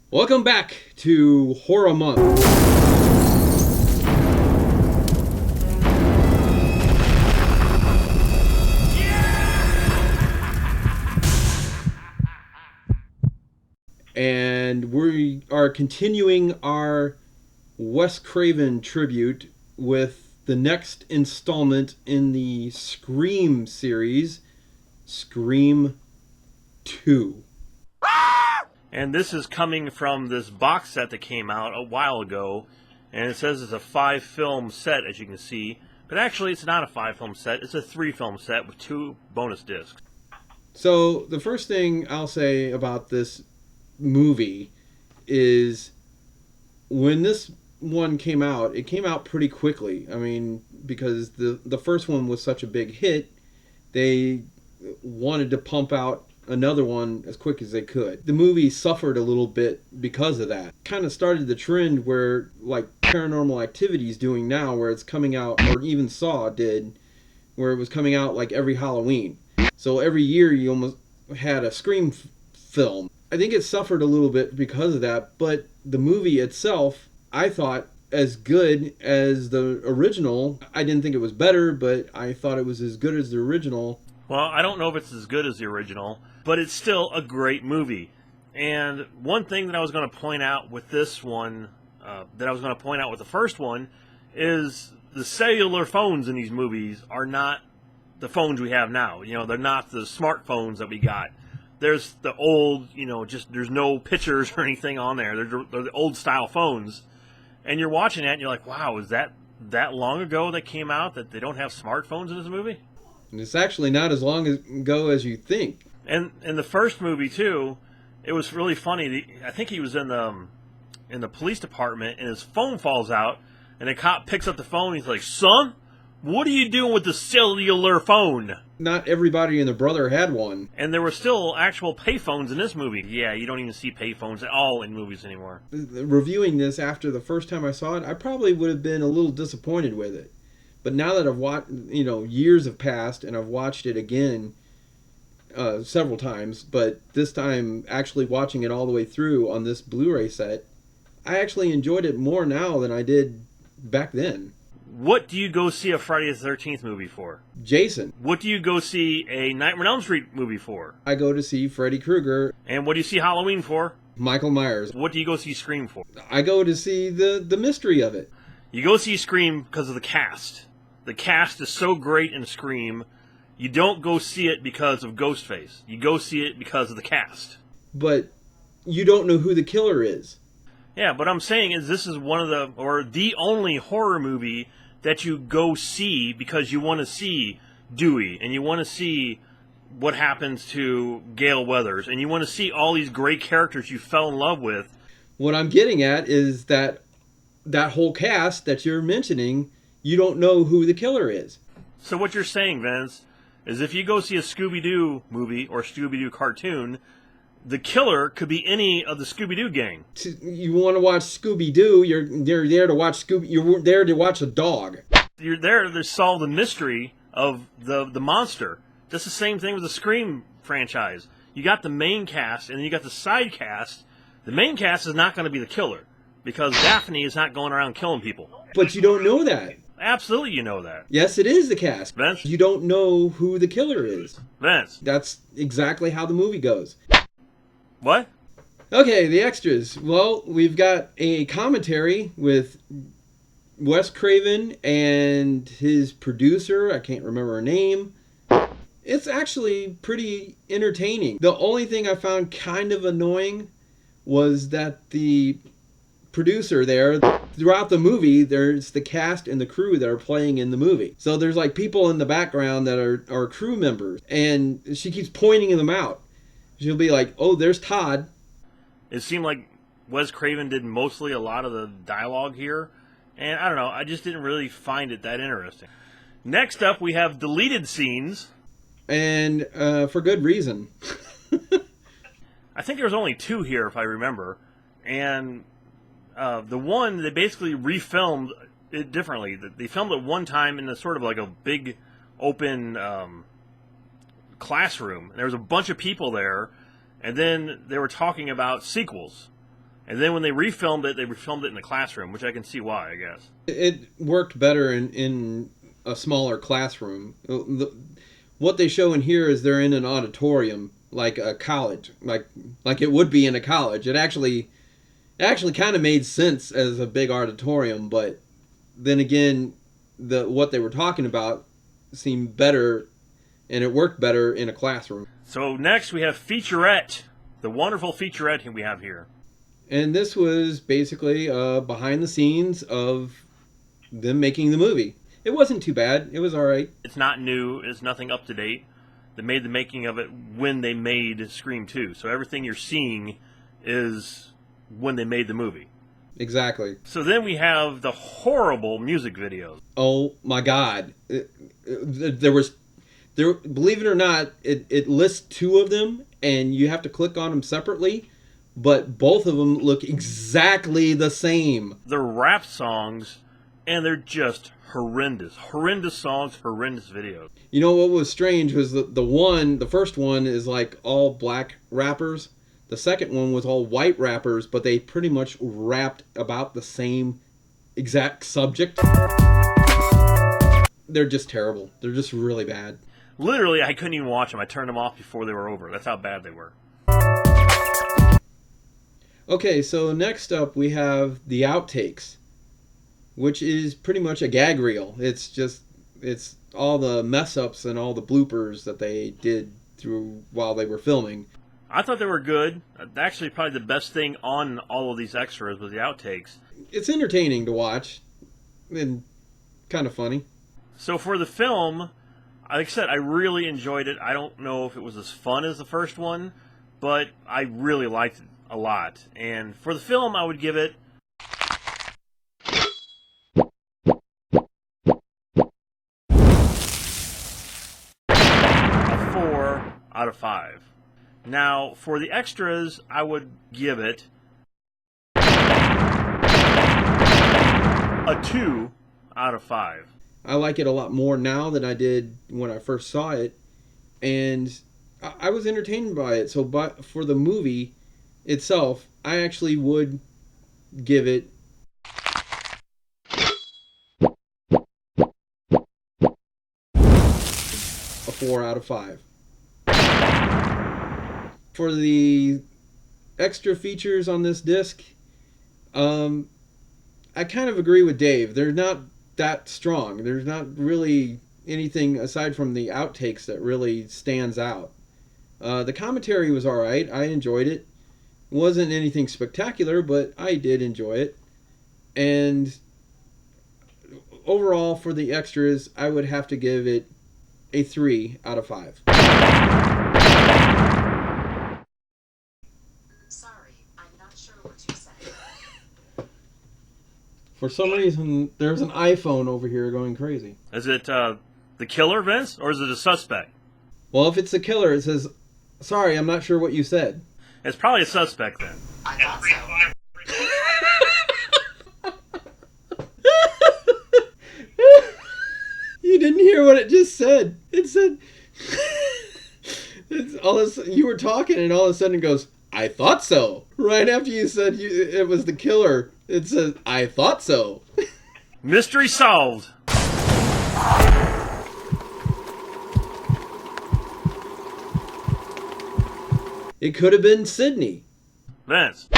Welcome back to Horror Month. And we are continuing our Wes Craven tribute with the next installment in the Scream series, Scream 2. And this is coming from this box set that came out a while ago, and it says it's a 5-film set, as you can see. But actually, it's not a 5-film set. It's a 3-film set with 2 bonus discs. So the first thing I'll say about this movie is when this one came out, it came out pretty quickly. I mean, because the first one was such a big hit, they wanted to pump out another one as quick as they could. The movie suffered a little bit because of that. Kind of started the trend where, like Paranormal Activity is doing now, where it's coming out, or even Saw did, where it was coming out like every Halloween. So every year you almost had a Scream film. I think it suffered a little bit because of that, but the movie itself, I thought, as good as the original. I didn't think it was better, but I thought it was as good as the original. Well, I don't know if it's as good as the original, but it's still a great movie. And one thing that I was going to point out with this one, that I was going to point out with the first one, is the cellular phones in these movies are not the phones we have now. You know, they're not the smartphones that we got. There's the old, just there's no pictures or anything on there. They're the old style phones. And you're watching that and you're like, wow, is that long ago that came out that they don't have smartphones in this movie? And it's actually not as long ago as you think. And in the first movie too, it was really funny. I think he was in the police department, and his phone falls out, and the cop picks up the phone. And he's like, "Son, what are you doing with the cellular phone?" Not everybody and their brother had one. And there were still actual payphones in this movie. Yeah, you don't even see payphones at all in movies anymore. Reviewing this after the first time I saw it, I probably would have been a little disappointed with it. But now that I've watched, years have passed, and I've watched it again several times, but this time actually watching it all the way through on this Blu-ray set, I actually enjoyed it more now than I did back then. What do you go see a Friday the 13th movie for? Jason. What do you go see a Nightmare on Elm Street movie for? I go to see Freddy Krueger. And what do you see Halloween for? Michael Myers. What do you go see Scream for? I go to see the mystery of it. You go see Scream because of the cast. The cast is so great in Scream. You don't go see it because of Ghostface. You go see it because of the cast. But you don't know who the killer is. Yeah, but I'm saying is this is the only horror movie that you go see because you want to see Dewey, and you want to see what happens to Gale Weathers, and you want to see all these great characters you fell in love with. What I'm getting at is that whole cast that you're mentioning, you don't know who the killer is. So what you're saying, Vince, is if you go see a Scooby-Doo movie or Scooby-Doo cartoon, the killer could be any of the Scooby-Doo gang. You want to watch Scooby-Doo, you're there to watch you're there to watch a dog. You're there to solve the mystery of the monster. Just the same thing with the Scream franchise. You got the main cast, and then you got the side cast. The main cast is not going to be the killer, because Daphne is not going around killing people. But you don't know that. Absolutely you know that. Yes, it is the cast. Vince? You don't know who the killer is. Vince. That's exactly how the movie goes. What? Okay, the extras. Well, we've got a commentary with Wes Craven and his producer. I can't remember her name. It's actually pretty entertaining. The only thing I found kind of annoying was that the producer there, throughout the movie, there's the cast and the crew that are playing in the movie. So there's like people in the background that are crew members, and she keeps pointing them out. She'll be like, "Oh, there's Todd." It seemed like Wes Craven did mostly a lot of the dialogue here, and I don't know, I just didn't really find it that interesting. Next up, we have deleted scenes. And for good reason. I think there's only 2 here, if I remember, and the one, they basically refilmed it differently. They filmed it one time in a sort of like a big open classroom. There was a bunch of people there, and then they were talking about sequels. And then when they refilmed it in the classroom, which I can see why, I guess. It worked better in a smaller classroom. What they show in here is they're in an auditorium, like a college, like it would be in a college. It actually kind of made sense as a big auditorium, but then again, what they were talking about seemed better, and it worked better in a classroom. So next we have featurette, the wonderful featurette we have here. And this was basically behind the scenes of them making the movie. It wasn't too bad. It was all right. It's not new. It's nothing up to date. They made the making of it when they made Scream 2. So everything you're seeing is when they made the movie. Exactly. So then we have the horrible music videos. Oh my God. Believe it or not, it lists two of them, and you have to click on them separately, but both of them look exactly the same. They're rap songs, and they're just horrendous. Horrendous songs, horrendous videos. You know what was strange was the first one is like all black rappers. The second one was all white rappers, but they pretty much rapped about the same exact subject. They're just terrible. They're just really bad. Literally, I couldn't even watch them. I turned them off before they were over. That's how bad they were. Okay, so next up we have the outtakes, which is pretty much a gag reel. It's all the mess-ups and all the bloopers that they did through while they were filming. I thought they were good. Actually, probably the best thing on all of these extras was the outtakes. It's entertaining to watch and kind of funny. So for the film, like I said, I really enjoyed it. I don't know if it was as fun as the first one, but I really liked it a lot. And for the film, I would give it a 4 out of 5. Now, for the extras, I would give it a 2 out of 5. I like it a lot more now than I did when I first saw it, and I was entertained by it. So, but for the movie itself, I actually would give it a 4 out of 5. For the extra features on this disc, I kind of agree with Dave. They're not that strong. There's not really anything aside from the outtakes that really stands out. The commentary was all right. I enjoyed it. It wasn't anything spectacular, but I did enjoy it. And overall, for the extras, I would have to give it a 3 out of 5. For some reason, there's an iPhone over here going crazy. Is it the killer, Vince, or is it a suspect? Well, if it's the killer, it says, "Sorry, I'm not sure what you said." It's probably a suspect then. I thought so. You didn't hear what it just said. It said, you were talking, and all of a sudden it goes, "I thought so." Right after you said it was the killer, it says, "I thought so." Mystery solved. It could have been Sydney. Vince.